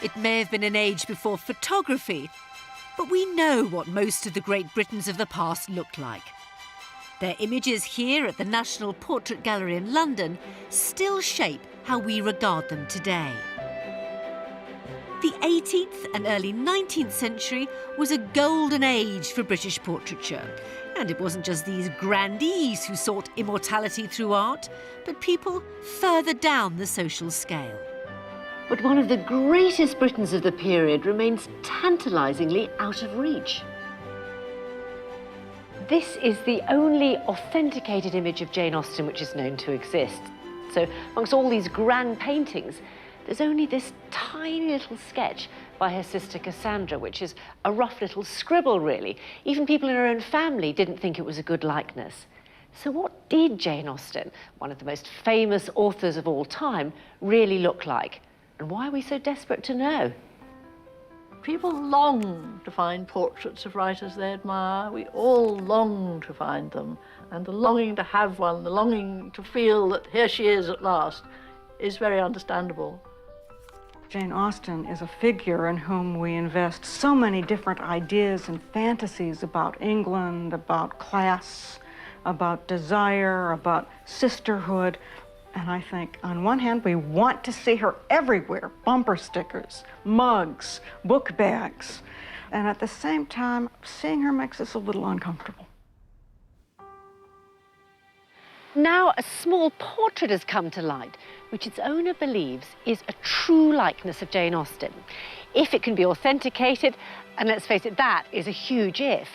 It may have been an age before photography, but we know what most of the great Britons of the past looked like. Their images here at the National Portrait Gallery in London still shape how we regard them today. The 18th and early 19th century was a golden age for British portraiture. And it wasn't just these grandees who sought immortality through art, but people further down the social scale. But one of the greatest Britons of the period remains tantalisingly out of reach. This is the only authenticated image of Jane Austen which is known to exist. So amongst all these grand paintings, there's only this tiny little sketch by her sister Cassandra, which is a rough little scribble, really. Even people in her own family didn't think it was a good likeness. So what did Jane Austen, one of the most famous authors of all time, really look like? And why are we so desperate to know? People long to find portraits of writers they admire. We all long to find them. And the longing to have one, the longing to feel that here she is at last, is very understandable. Jane Austen is a figure in whom we invest so many different ideas and fantasies about England, about class, about desire, about sisterhood. And I think, on one hand, we want to see her everywhere. Bumper stickers, mugs, book bags. And at the same time, seeing her makes us a little uncomfortable. Now a small portrait has come to light, which its owner believes is a true likeness of Jane Austen. If it can be authenticated, and let's face it, that is a huge if,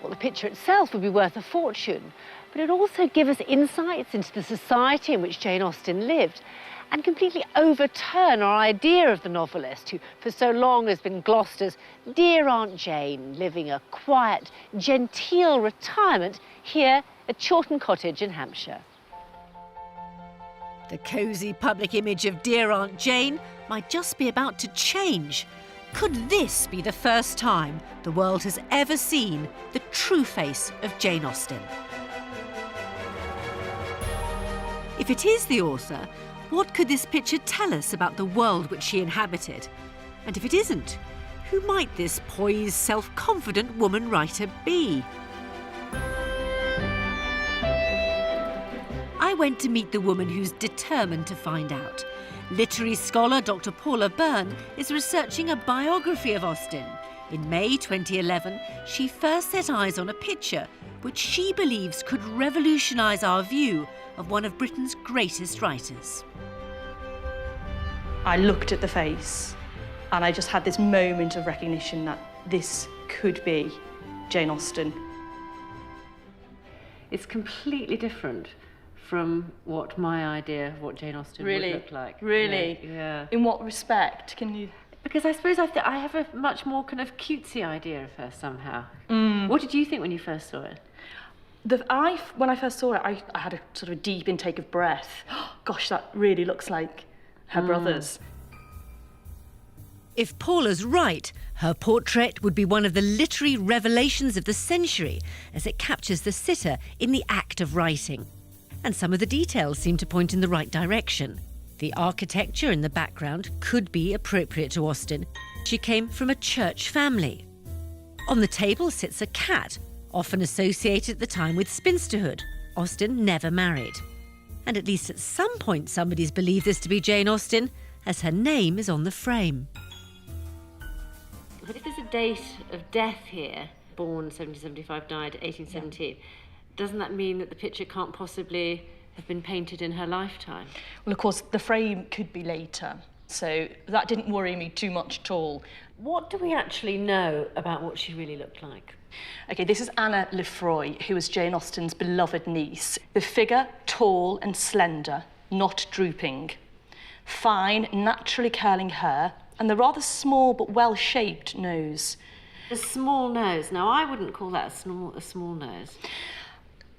well, the picture itself would be worth a fortune. But it also gives us insights into the society in which Jane Austen lived and completely overturn our idea of the novelist who for so long has been glossed as dear Aunt Jane, living a quiet, genteel retirement here at Chawton Cottage in Hampshire. The cosy public image of dear Aunt Jane might just be about to change. Could this be the first time the world has ever seen the true face of Jane Austen? If it is the author, what could this picture tell us about the world which she inhabited? And if it isn't, who might this poised, self-confident woman writer be? I went to meet the woman who's determined to find out. Literary scholar Dr Paula Byrne is researching a biography of Austen. In May 2011, she first set eyes on a picture which she believes could revolutionise our view of one of Britain's greatest writers. I looked at the face and I just had this moment of recognition that this could be Jane Austen. It's completely different from what my idea of what Jane Austen would look like. Really? Yeah. In what respect? Can you... Because I suppose I have a much more kind of cutesy idea of her somehow. What did you think when you first saw it? When I first saw it, I had a sort of a deep intake of breath. Gosh, that really looks like her brothers. If Paula's right, her portrait would be one of the literary revelations of the century as it captures the sitter in the act of writing. And some of the details seem to point in the right direction. The architecture in the background could be appropriate to Austen. She came from a church family. On the table sits a cat, often associated at the time with spinsterhood. Austen never married. And at least at some point somebody's believed this to be Jane Austen, as her name is on the frame. But if there's a date of death here, born 1775, died 1817, doesn't that mean that the picture can't possibly have been painted in her lifetime? Well, of course, the frame could be later, so that didn't worry me too much at all. What do we actually know about what she really looked like? OK, this is Anna Lefroy, who was Jane Austen's beloved niece. The figure, tall and slender, not drooping. Fine, naturally curling hair, and the rather small but well-shaped nose. The small nose. Now, I wouldn't call that a small nose.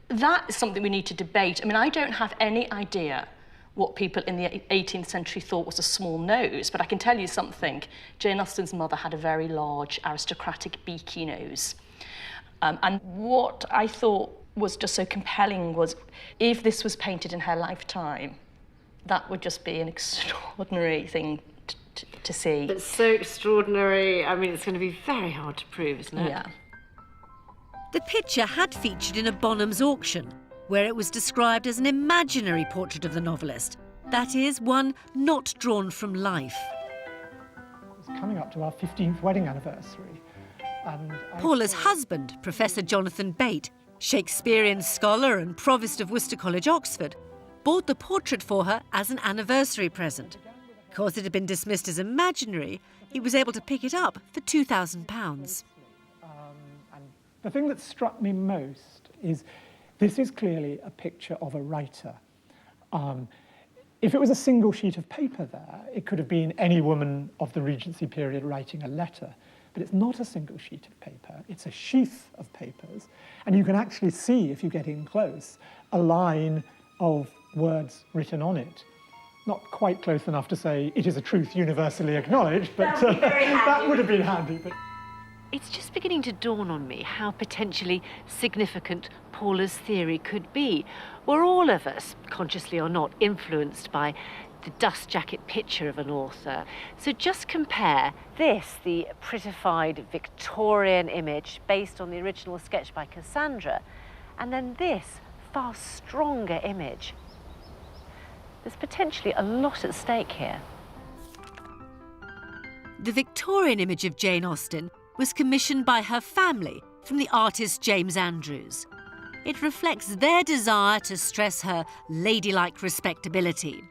That is something we need to debate. I mean, I don't have any idea what people in the 18th century thought was a small nose, but I can tell you something. Jane Austen's mother had a very large, aristocratic, beaky nose. And what I thought was just so compelling was, if this was painted in her lifetime, that would just be an extraordinary thing to see. It's so extraordinary. I mean, it's going to be very hard to prove, isn't it? Yeah. The picture had featured in a Bonham's auction, where it was described as an imaginary portrait of the novelist. That is, one not drawn from life. It's coming up to our 15th wedding anniversary. And Paula's husband, Professor Jonathan Bate, Shakespearean scholar and provost of Worcester College, Oxford, bought the portrait for her as an anniversary present. Because it had been dismissed as imaginary, he was able to pick it up for £2,000. And the thing that struck me most is this is clearly a picture of a writer. If it was a single sheet of paper there, it could have been any woman of the Regency period writing a letter. But it's not a single sheet of paper, it's a sheath of papers. And you can actually see, if you get in close, a line of words written on it. Not quite close enough to say it is a truth universally acknowledged, but that would have been handy. But It's just beginning to dawn on me how potentially significant Paula's theory could be. We're all of us, consciously or not, influenced by the dust jacket picture of an author. So just compare this, the prettified Victorian image based on the original sketch by Cassandra, and then this far stronger image. There's potentially a lot at stake here. The Victorian image of Jane Austen was commissioned by her family from the artist James Andrews. It reflects their desire to stress her ladylike respectability.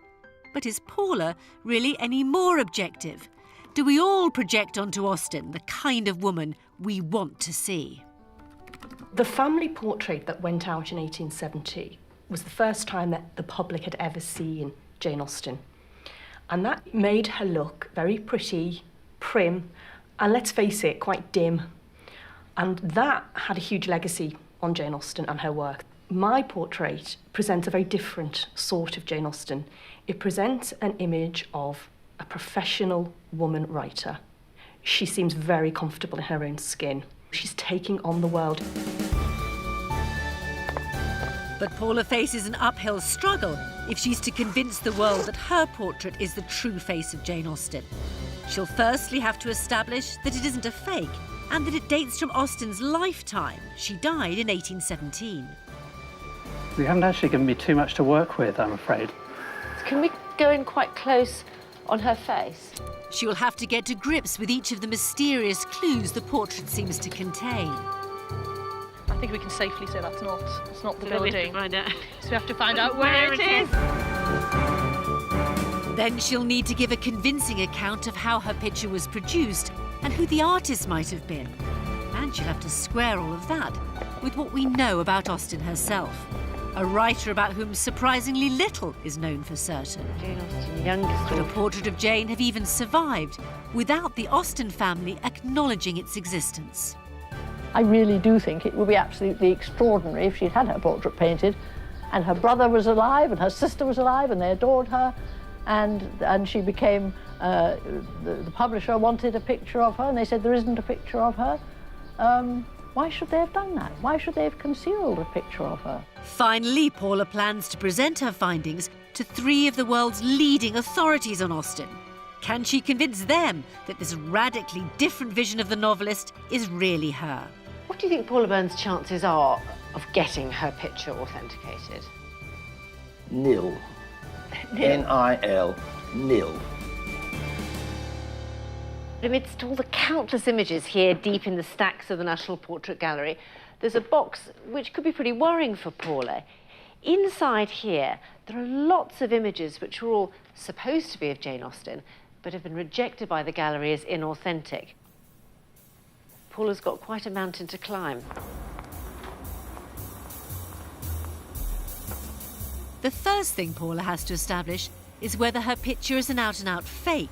But is Paula really any more objective? Do we all project onto Austen the kind of woman we want to see? The family portrait that went out in 1870 was the first time that the public had ever seen Jane Austen. And that made her look very pretty, prim, and let's face it, quite dim. And that had a huge legacy on Jane Austen and her work. My portrait presents a very different sort of Jane Austen. It presents an image of a professional woman writer. She seems very comfortable in her own skin. She's taking on the world. But Paula faces an uphill struggle if she's to convince the world that her portrait is the true face of Jane Austen. She'll firstly have to establish that it isn't a fake and that it dates from Austen's lifetime. She died in 1817. You haven't actually given me too much to work with, I'm afraid. Can we go in quite close on her face? She will have to get to grips with each of the mysterious clues the portrait seems to contain. I think we can safely say it's not the So we have to building. find out. So we have to find out where it is. Then she'll need to give a convincing account of how her picture was produced and who the artist might have been. And she'll have to square all of that with what we know about Austen herself. A writer about whom surprisingly little is known for certain. Jane Austen, youngest Could a author. portrait of Jane have even survived without the Austen family acknowledging its existence? I really do think it would be absolutely extraordinary if she'd had her portrait painted and her brother was alive and her sister was alive and they adored her and she became, the publisher wanted a picture of her and they said there isn't a picture of her. Why should they have done that? Why should they have concealed a picture of her? Finally, Paula plans to present her findings to 3 of the world's leading authorities on Austen. Can she convince them that this radically different vision of the novelist is really her? What do you think Paula Byrne's chances are of getting her picture authenticated? Nil. N-I-L. Nil. Amidst all the countless images here deep in the stacks of the National Portrait Gallery, there's a box which could be pretty worrying for Paula. Inside here, there are lots of images which are all supposed to be of Jane Austen, but have been rejected by the gallery as inauthentic. Paula's got quite a mountain to climb. The first thing Paula has to establish is whether her picture is an out-and-out fake.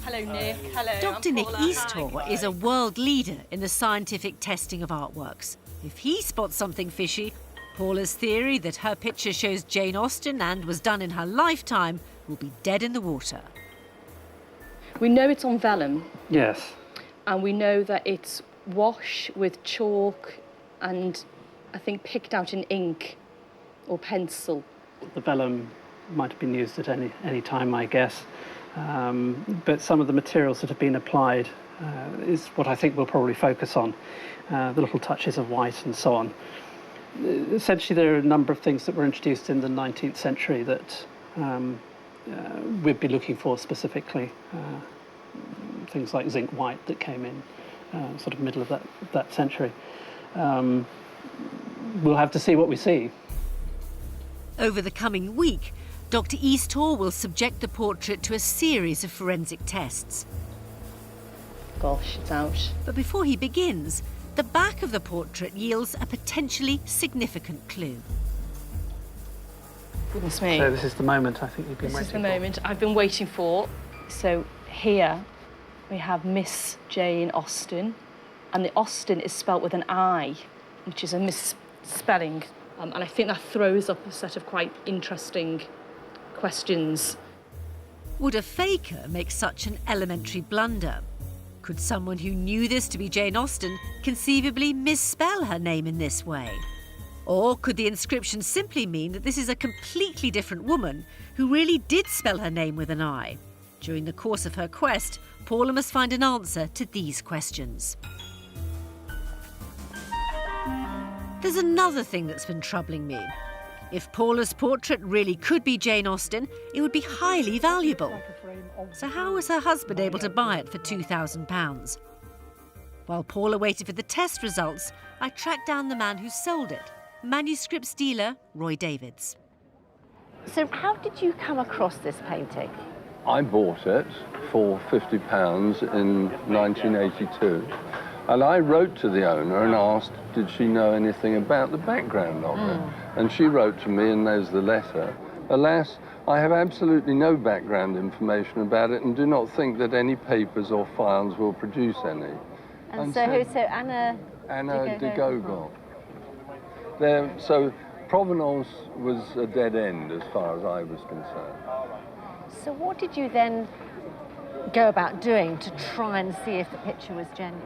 Hello, Nick. Hello. Dr. Nick Paula. Easthaw is a world leader in the scientific testing of artworks. If he spots something fishy, Paula's theory that her picture shows Jane Austen and was done in her lifetime will be dead in the water. We know it's on vellum, Yes. and we know that it's wash with chalk and I think picked out in ink or pencil. The vellum might have been used at any time, I guess. but some of the materials that have been applied is what I think we'll probably focus on, the little touches of white and so on. Essentially, there are a number of things that were introduced in the 19th century that we'd be looking for specifically. Things like zinc white that came in sort of middle of that century. We'll have to see what we see. Over the coming week, Dr Easthall will subject the portrait to a series of forensic tests. Gosh, it's out. But before he begins, the back of the portrait yields a potentially significant clue. Goodness me. So this is the moment I think you've been waiting for. This is the moment I've been waiting for. So here we have Miss Jane Austen, and the Austen is spelt with an I, which is a misspelling. And I think that throws up a set of quite interesting questions. Would a faker make such an elementary blunder? Could someone who knew this to be Jane Austen conceivably misspell her name in this way? Or could the inscription simply mean that this is a completely different woman who really did spell her name with an I? During the course of her quest, Paula must find an answer to these questions. There's another thing that's been troubling me. If Paula's portrait really could be Jane Austen, it would be highly valuable. So how was her husband able to buy it for £2,000? While Paula waited for the test results, I tracked down the man who sold it, manuscripts dealer Roy Davids. So how did you come across this painting? I bought it for £50 in 1982. And I wrote to the owner and asked, did she know anything about the background of it? And she wrote to me, and there's the letter. Alas, I have absolutely no background information about it and do not think that any papers or files will produce any. And so who? So Anna de Gauguin. So provenance was a dead end as far as I was concerned. So what did you then go about doing to try and see if the picture was genuine?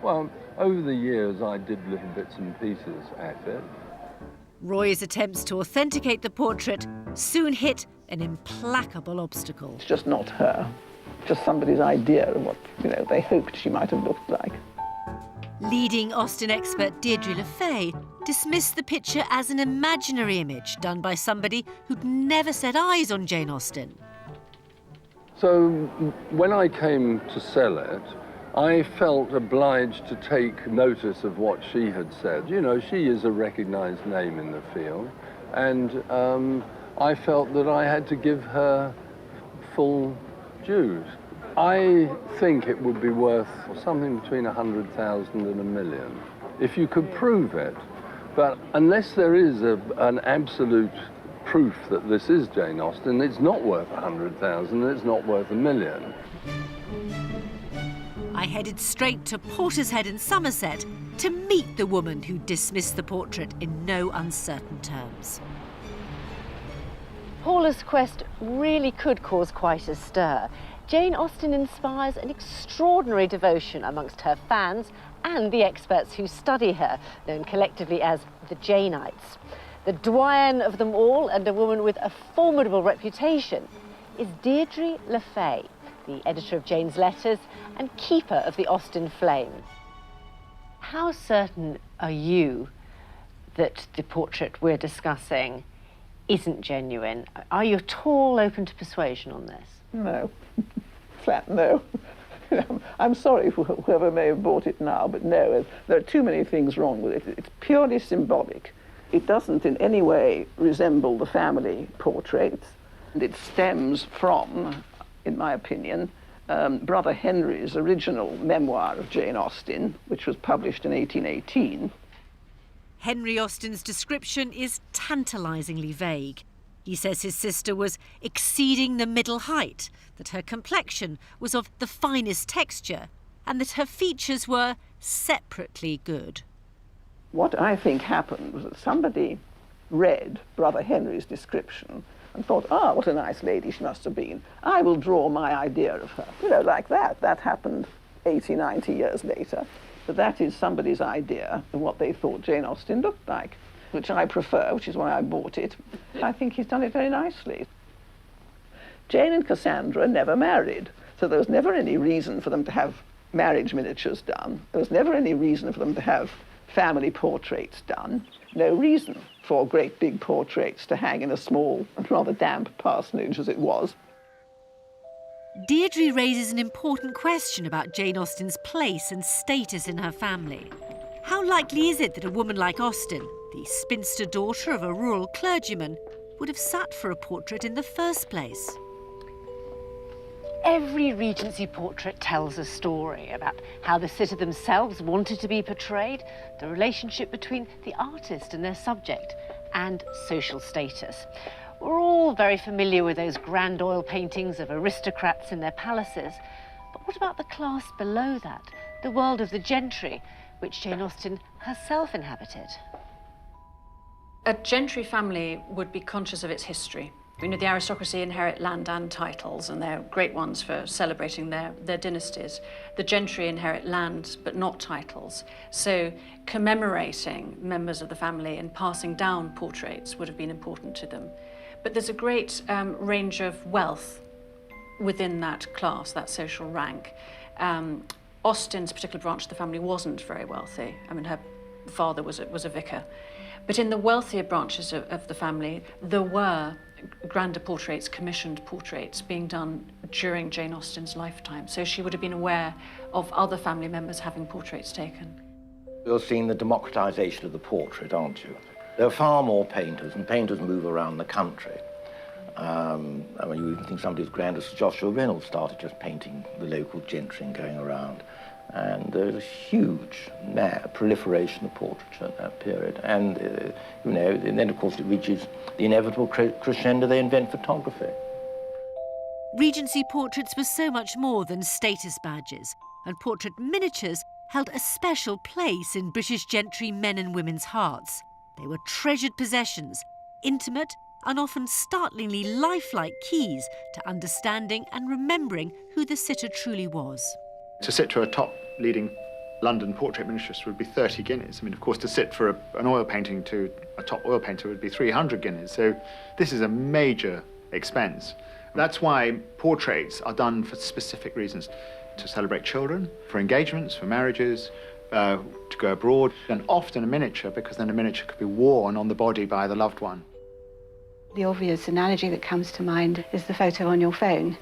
Well, over the years, I did little bits and pieces at it. Roy's attempts to authenticate the portrait soon hit an implacable obstacle. It's just not her, just somebody's idea of what, they hoped she might have looked like. Leading Austen expert Deirdre Le Fay dismissed the picture as an imaginary image done by somebody who'd never set eyes on Jane Austen. So when I came to sell it, I felt obliged to take notice of what she had said. She is a recognised name in the field, and I felt that I had to give her full dues. I think it would be worth something between 100,000 and £1 million, if you could prove it. But unless there is an absolute proof that this is Jane Austen, it's not worth 100,000, it's not worth £1 million. I headed straight to Portishead in Somerset to meet the woman who dismissed the portrait in no uncertain terms. Paula's quest really could cause quite a stir. Jane Austen inspires an extraordinary devotion amongst her fans and the experts who study her, known collectively as the Janeites. The doyen of them all, and a woman with a formidable reputation, is Deirdre Le Fay, the editor of Jane's Letters and keeper of the Austen flame. How certain are you that the portrait we're discussing isn't genuine? Are you at all open to persuasion on this? No. Flat no. I'm sorry for whoever may have bought it now, but no, there are too many things wrong with it. It's purely symbolic. It doesn't in any way resemble the family portrait, and it stems from, in my opinion, Brother Henry's original memoir of Jane Austen, which was published in 1818. Henry Austen's description is tantalisingly vague. He says his sister was exceeding the middle height, that her complexion was of the finest texture, and that her features were separately good. What I think happened was that somebody read Brother Henry's description and thought, what a nice lady she must have been. I will draw my idea of her. Like that. That happened 80, 90 years later. But that is somebody's idea of what they thought Jane Austen looked like, which I prefer, which is why I bought it. I think he's done it very nicely. Jane and Cassandra never married, so there was never any reason for them to have marriage miniatures done. There was never any reason for them to have family portraits done. No reason for great big portraits to hang in a small and rather damp parsonage as it was. Deirdre raises an important question about Jane Austen's place and status in her family. How likely is it that a woman like Austen, the spinster daughter of a rural clergyman, would have sat for a portrait in the first place? Every Regency portrait tells a story about how the sitter themselves wanted to be portrayed, the relationship between the artist and their subject, and social status. We're all very familiar with those grand oil paintings of aristocrats in their palaces. But what about the class below that, the world of the gentry, which Jane Austen herself inhabited? A gentry family would be conscious of its history. You know, the aristocracy inherit land and titles, and they're great ones for celebrating their dynasties. The gentry inherit land, but not titles. So commemorating members of the family and passing down portraits would have been important to them. But there's a great range of wealth within that class, that social rank. Austen's particular branch of the family wasn't very wealthy. I mean, her father was a vicar. But in the wealthier branches of the family, there were grander portraits, commissioned portraits, being done during Jane Austen's lifetime. So she would have been aware of other family members having portraits taken. You're seeing the democratization of the portrait, aren't you? There are far more painters, and painters move around the country. I mean, you even think somebody as grand as Joshua Reynolds started just painting the local gentry and going around. And there's a huge proliferation of portraiture at that period. And, you know, and then, of course, it reaches the inevitable crescendo they invent photography. Regency portraits were so much more than status badges, and portrait miniatures held a special place in British gentry men and women's hearts. They were treasured possessions, intimate and often startlingly lifelike keys to understanding and remembering who the sitter truly was. To sit for a top leading London portrait miniaturist would be 30 guineas. I mean, of course, to sit for an oil painting to a top oil painter would be 300 guineas. So this is a major expense. That's why portraits are done for specific reasons. To celebrate children, for engagements, for marriages, to go abroad, and often a miniature, because then a miniature could be worn on the body by the loved one. The obvious analogy that comes to mind is the photo on your phone.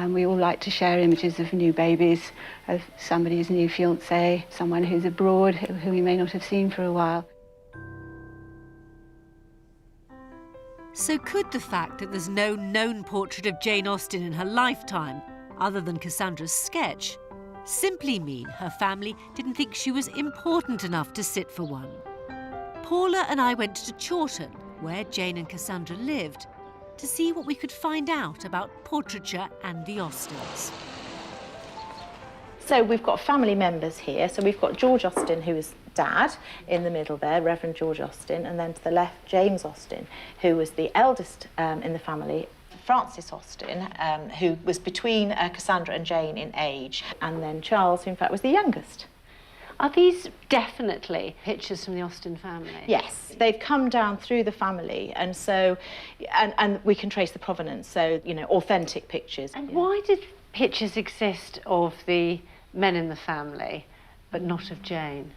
We all like to share images of new babies, of somebody's new fiancé, someone who's abroad, who we may not have seen for a while. So could the fact that there's no known portrait of Jane Austen in her lifetime, other than Cassandra's sketch, simply mean her family didn't think she was important enough to sit for one? Paula and I went to Chawton, where Jane and Cassandra lived, to see what we could find out about portraiture and the Austens. So we've got family members here. So we've got George Austen, who is Dad, in the middle there, Reverend George Austen, and then to the left, James Austen, who was the eldest in the family, Francis Austen, who was between Cassandra and Jane in age, and then Charles, who in fact was the youngest. Are these definitely pictures from the Austen family? Yes, they've come down through the family, and so, and we can trace the provenance, so, you know, authentic pictures. And why did pictures exist of the men in the family, but not of Jane?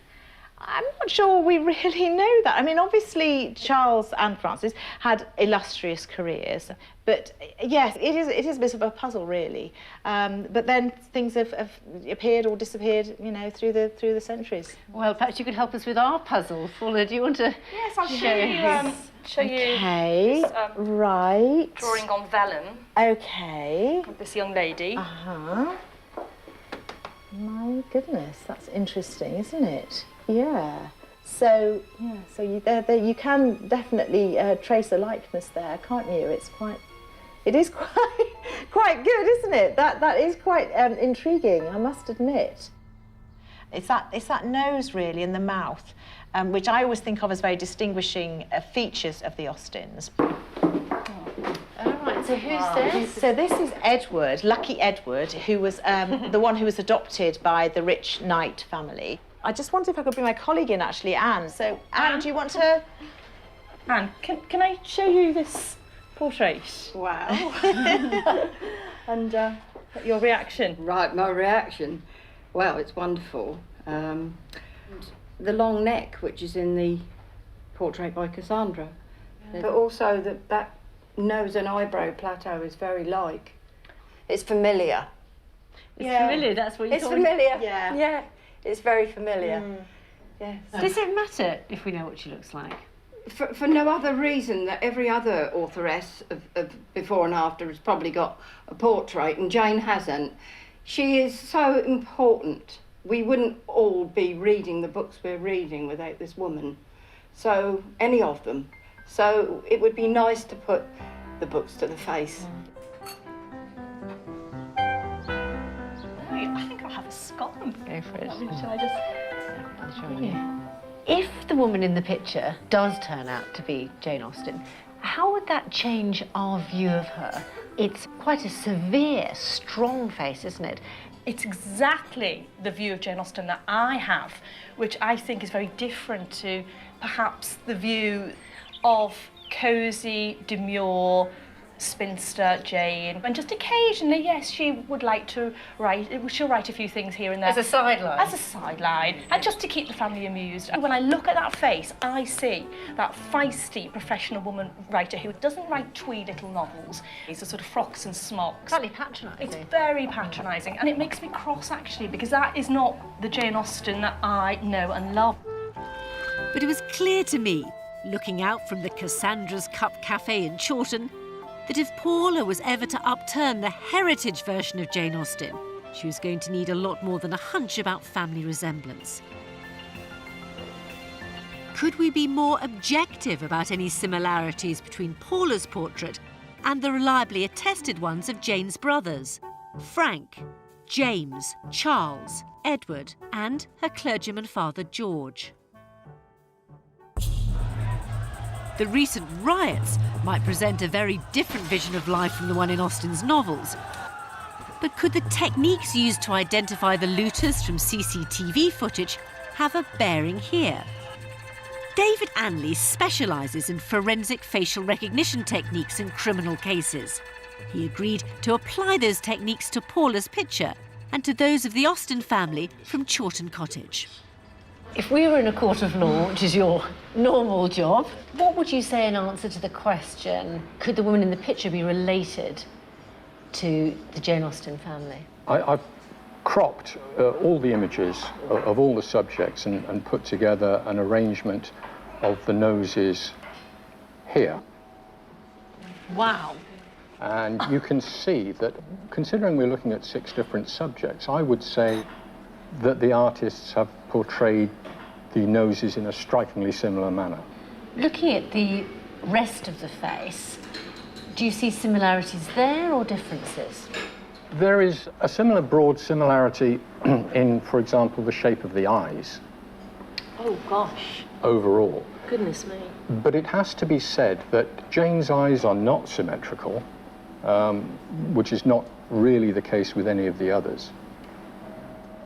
I'm not sure we really know that. I mean, obviously, Charles and Francis had illustrious careers, but yes, it is a bit of a puzzle, really. But then things have appeared or disappeared, you know, through the centuries. Well, perhaps you could help us with our puzzle. Paula, do you want to Yes, I'll Okay, show you this, right. drawing on vellum. Okay. Of this young lady. Uh-huh. My goodness, that's interesting, isn't it? Yeah. So you can definitely trace a likeness there, can't you? It is quite good, isn't it? That is quite intriguing, I must admit. It's that nose really and the mouth, which I always think of as very distinguishing features of the Austens. All right, so who's this? So this is Edward, Lucky Edward, who was the one who was adopted by the rich Knight family. I just wondered if I could bring my colleague in, actually, Anne. So, Anne, do you want to... Anne, can I show you this portrait. Wow. And your reaction? Right, my reaction. Well, it's wonderful. The long neck, which is in the portrait by Cassandra. Yeah. But also that nose and eyebrow plateau is very like. It's familiar. It's familiar, that's what you're It's familiar. Yeah. It's very familiar. Yes. Does it matter if we know what she looks like? For no other reason that every other authoress of before and after has probably got a portrait, and Jane hasn't. She is so important. We wouldn't all be reading the books we're reading without this woman. So, any of them. So, it would be nice to put the books to the face. I think I'll have a scone. Go for it. Shall I just... I'll show you. If the woman in the picture does turn out to be Jane Austen, how would that change our view of her? It's quite a severe, strong face, isn't it? It's exactly the view of Jane Austen that I have, which I think is very different to perhaps the view of cosy, demure, spinster Jane. And just occasionally, yes, she would like to write, she'll write a few things here and there. As a sideline? As a sideline, and just to keep the family amused. And when I look at that face, I see that feisty professional woman writer who doesn't write twee little novels. It's a sort of frocks and smocks. Slightly patronising. It's very patronising, and it makes me cross, actually, because that is not the Jane Austen that I know and love. But it was clear to me, looking out from the Cassandra's Cup Cafe in Chawton, that if Paula was ever to upturn the heritage version of Jane Austen, she was going to need a lot more than a hunch about family resemblance. Could we be more objective about any similarities between Paula's portrait and the reliably attested ones of Jane's brothers, Frank, James, Charles, Edward, and her clergyman father George? The recent riots might present a very different vision of life from the one in Austen's novels. But could the techniques used to identify the looters from CCTV footage have a bearing here? David Anley specialises in forensic facial recognition techniques in criminal cases. He agreed to apply those techniques to Paula's picture and to those of the Austen family from Chawton Cottage. If we were in a court of law, which is your normal job, what would you say in answer to the question, could the woman in the picture be related to the Jane Austen family? I've cropped all the images of all the subjects and put together an arrangement of the noses here. Wow. And you can see that, considering we're looking at 6 different subjects, I would say that the artists have portrayed the noses in a strikingly similar manner. Looking at the rest of the face, do you see similarities there or differences? There is a similar broad similarity in, for example, the shape of the eyes. Oh, gosh. Overall. Goodness me. But it has to be said that Jane's eyes are not symmetrical, which is not really the case with any of the others.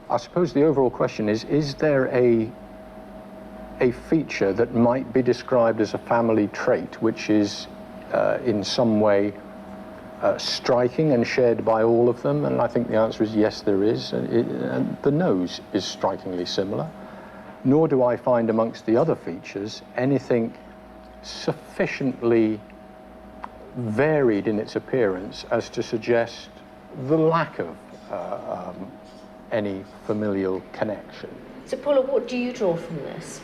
I suppose the overall question is there a feature that might be described as a family trait which is in some way striking and shared by all of them? And I think the answer is yes, there is. And the nose is strikingly similar. Nor do I find amongst the other features anything sufficiently varied in its appearance as to suggest the lack of any familial connection. So, Paula, what do you draw from this?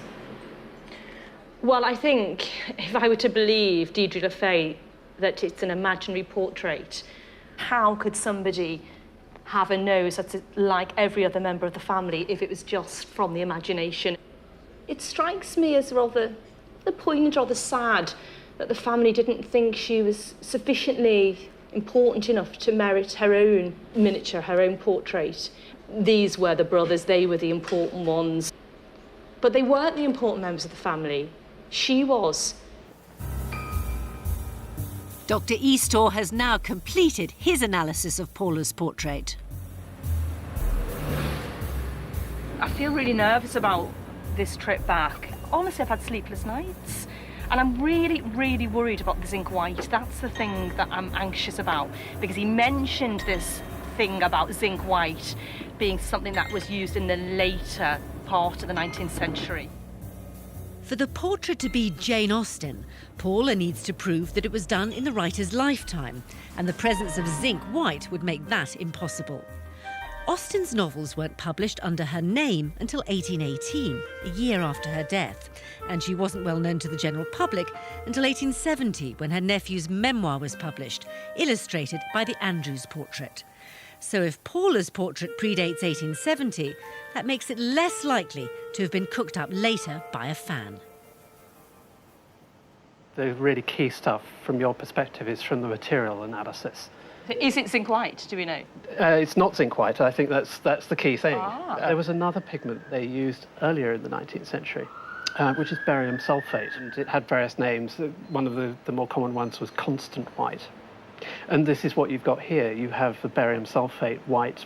Well, I think if I were to believe Deirdre LaFay that it's an imaginary portrait, how could somebody have a nose that's like every other member of the family if it was just from the imagination? It strikes me as rather poignant, rather sad that the family didn't think she was sufficiently important enough to merit her own miniature, her own portrait. These were the brothers, they were the important ones. But they weren't the important members of the family. She was. Dr. Eastaugh has now completed his analysis of Paula's portrait. I feel really nervous about this trip back. Honestly, I've had sleepless nights. And I'm really, really worried about the zinc white. That's the thing that I'm anxious about, because he mentioned this thing about zinc white being something that was used in the later part of the 19th century. For the portrait to be Jane Austen, Paula needs to prove that it was done in the writer's lifetime, and the presence of zinc white would make that impossible. Austen's novels weren't published under her name until 1818, a year after her death, and she wasn't well known to the general public until 1870, when her nephew's memoir was published, illustrated by the Andrews portrait. So if Paula's portrait predates 1870, that makes it less likely to have been cooked up later by a fan. The really key stuff from your perspective is from the material analysis. Is it zinc white, do we know? It's not zinc white. I think that's the key thing. Ah. There was another pigment they used earlier in the 19th century, which is barium sulfate, and it had various names. One of the more common ones was constant white. And this is what you've got here. You have the barium sulfate white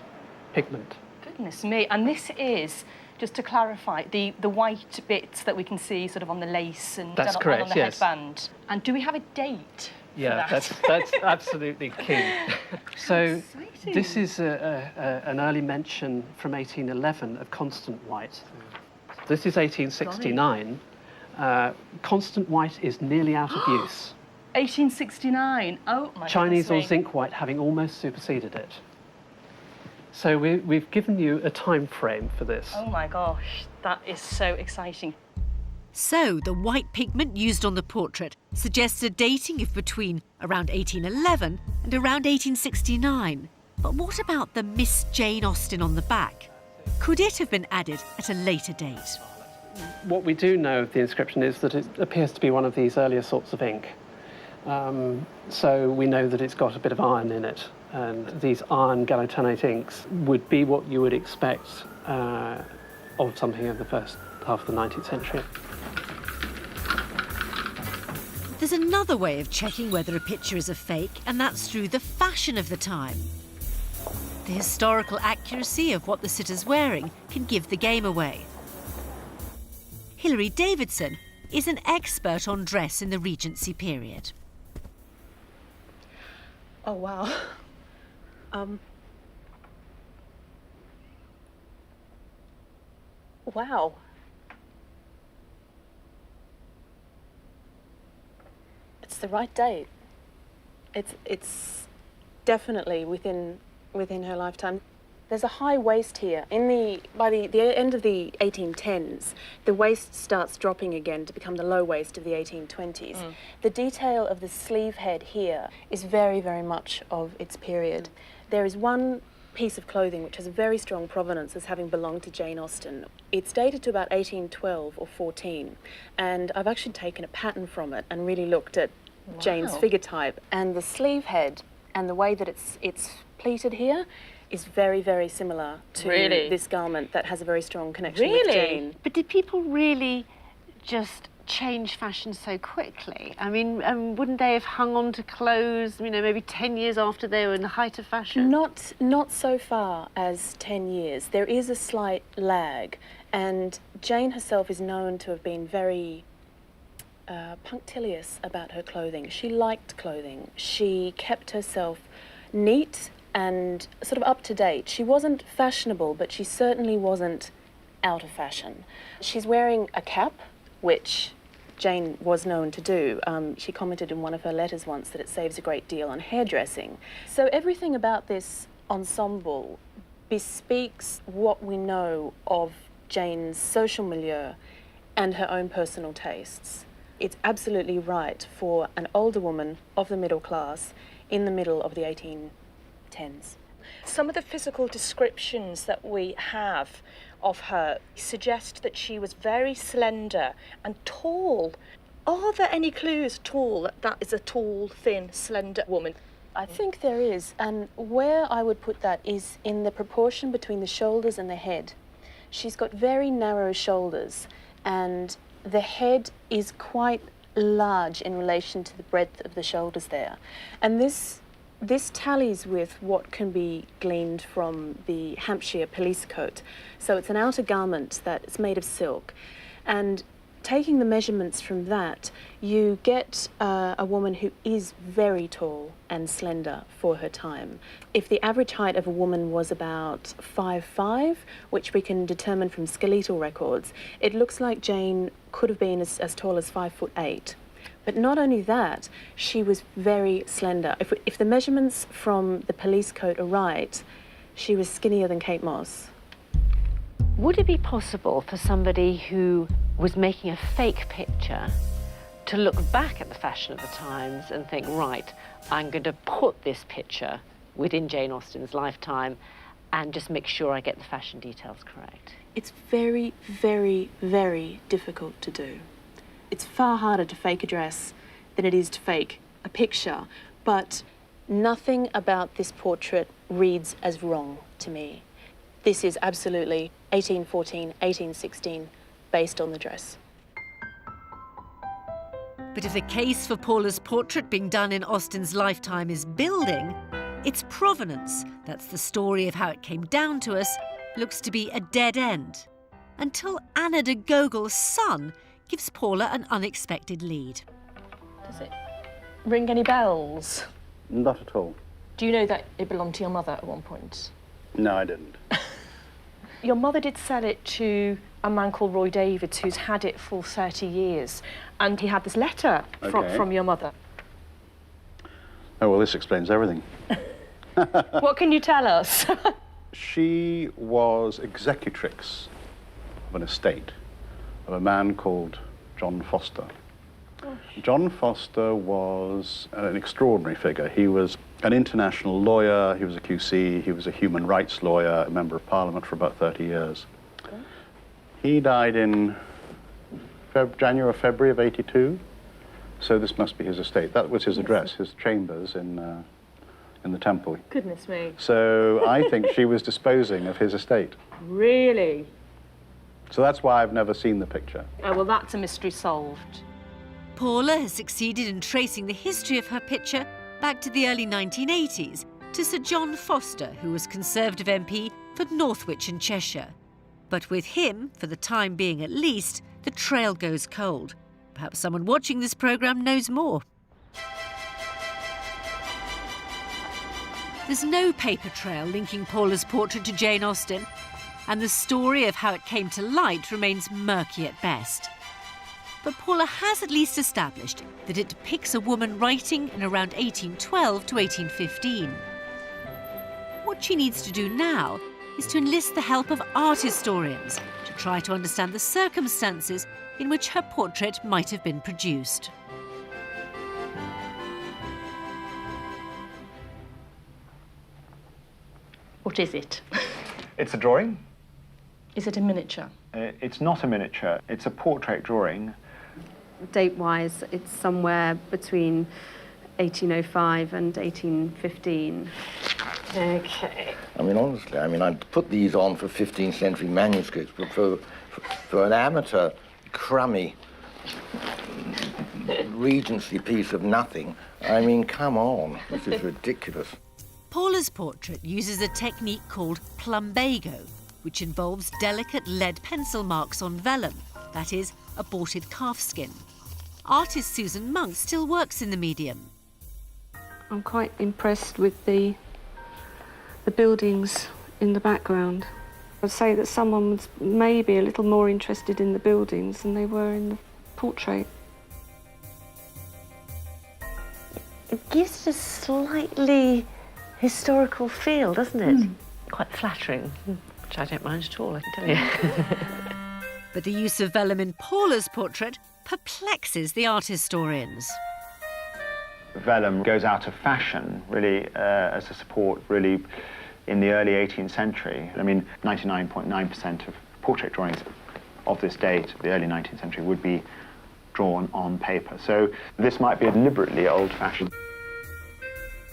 pigment. Goodness me. And this is, just to clarify, the white bits that we can see sort of on the lace and That's on correct, the yes. headband. And do we have a date? Yeah, that's absolutely key. So this is an early mention from 1811 of constant white. This is 1869. Constant white is nearly out of use. 1869. Oh my Chinese or goodness me. zinc white having almost superseded it. So we've given you a time frame for this. Oh my gosh, that is so exciting. So the white pigment used on the portrait suggests a dating of between around 1811 and around 1869. But what about the Miss Jane Austen on the back? Could it have been added at a later date? What we do know of the inscription is that it appears to be one of these earlier sorts of ink. So we know that it's got a bit of iron in it, and these iron gallotannate inks would be what you would expect of something in the first half of the 19th century. There's another way of checking whether a picture is a fake, and that's through the fashion of the time. The historical accuracy of what the sitter's wearing can give the game away. Hilary Davidson is an expert on dress in the Regency period. Oh, wow. Wow. It's the right date. It's definitely within her lifetime. There's a high waist here. By the end of the 1810s, the waist starts dropping again to become the low waist of the 1820s. The detail of the sleeve head here is very, very much of its period. There is one piece of clothing which has a very strong provenance as having belonged to Jane Austen. It's dated to about 1812 or 14, and I've actually taken a pattern from it and really looked at Jane's figure type. And the sleeve head and the way that it's pleated here is very, very similar to this garment that has a very strong connection with Jane. But did people really just change fashion so quickly? I mean, wouldn't they have hung on to clothes, you know, maybe 10 years after they were in the height of fashion? Not so far as 10 years. There is a slight lag, and Jane herself is known to have been very punctilious about her clothing. She liked clothing. She kept herself neat and sort of up to date. She wasn't fashionable, but she certainly wasn't out of fashion. She's wearing a cap, which Jane was known to do. She commented in one of her letters once that it saves a great deal on hairdressing. So everything about this ensemble bespeaks what we know of Jane's social milieu and her own personal tastes. It's absolutely right for an older woman of the middle class in the middle of the 1810s. Some of the physical descriptions that we have of her suggest that she was very slender and tall. Are there any clues at all that that is a tall, thin, slender woman? I think there is, and where I would put that is in the proportion between the shoulders and the head. She's got very narrow shoulders, and the head is quite large in relation to the breadth of the shoulders there. And this tallies with what can be gleaned from the Hampshire police coat. So it's an outer garment that is made of silk. And taking the measurements from that, you get a woman who is very tall and slender for her time. If the average height of a woman was about 5'5", which we can determine from skeletal records, it looks like Jane could have been as tall as 5'8". But not only that, she was very slender. If the measurements from the police coat are right, she was skinnier than Kate Moss. Would it be possible for somebody who was making a fake picture to look back at the fashion of the times and think, right, I'm going to put this picture within Jane Austen's lifetime and just make sure I get the fashion details correct? It's very, very, very difficult to do. It's far harder to fake a dress than it is to fake a picture, but nothing about this portrait reads as wrong to me. This is absolutely 1814, 1816, based on the dress. But if the case for Paula's portrait being done in Austen's lifetime is building, its provenance, that's the story of how it came down to us, looks to be a dead end. Until Anna de Gogel's son gives Paula an unexpected lead. Does it ring any bells? Not at all. Do you know that it belonged to your mother at one point? No, I didn't. Your mother did sell it to a man called Roy Davids, who's had it for 30 years. And he had this letter from your mother. Oh, well, this explains everything. What can you tell us? She was executrix of an estate of a man called John Foster. John Foster was an extraordinary figure. He was an international lawyer, he was a QC, he was a human rights lawyer, a member of Parliament for about 30 years. He died in January or February of '82, so this must be his estate. That was his address, his chambers in the Temple. Goodness me. So I think she was disposing of his estate. Really? So that's why I've never seen the picture. Oh, well, that's a mystery solved. Paula has succeeded in tracing the history of her picture back to the early 1980s, to Sir John Foster, who was Conservative MP for Northwich and Cheshire. But with him, for the time being at least, the trail goes cold. Perhaps someone watching this programme knows more. There's no paper trail linking Paula's portrait to Jane Austen, and the story of how it came to light remains murky at best. But Paula has at least established that it depicts a woman writing in around 1812 to 1815. What she needs to do now is to enlist the help of art historians to try to understand the circumstances in which her portrait might have been produced. What is it? It's a drawing. Is it a miniature? It's not a miniature. It's a portrait drawing. Date-wise, it's somewhere between 1805 and 1815. Okay. I mean, honestly, I'd put these on for 15th century manuscripts, but for an amateur, crummy Regency piece of nothing, I mean, come on, this is ridiculous. Paula's portrait uses a technique called plumbago, which involves delicate lead pencil marks on vellum, that is, aborted calf skin. Artist Susan Monk still works in the medium. I'm quite impressed with the buildings in the background. I'd say that someone was maybe a little more interested in the buildings than they were in the portrait. It gives it a slightly historical feel, doesn't it? Quite flattering, which I don't mind at all, I can tell you. But the use of vellum in Paula's portrait perplexes the art historians. Vellum goes out of fashion, really, as a support, really, in the early 18th century. I mean, 99.9% of portrait drawings of this date, the early 19th century, would be drawn on paper. So this might be deliberately old-fashioned.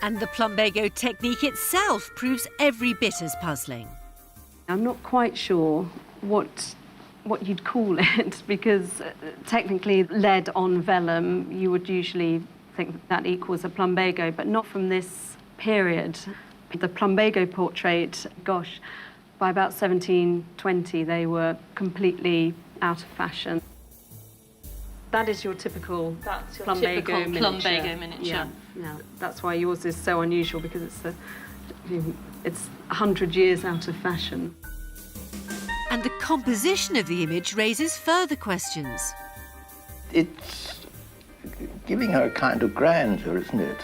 And the plumbago technique itself proves every bit as puzzling. I'm not quite sure what you'd call it, because technically lead on vellum, you would usually think that equals a plumbago, but not from this period. The plumbago portrait, gosh, by about 1720 they were completely out of fashion. That is your typical That's your plumbago typical miniature. plumbago miniature. Yeah. That's why yours is so unusual, because it's 100 years out of fashion. And the composition of the image raises further questions. It's giving her a kind of grandeur, isn't it?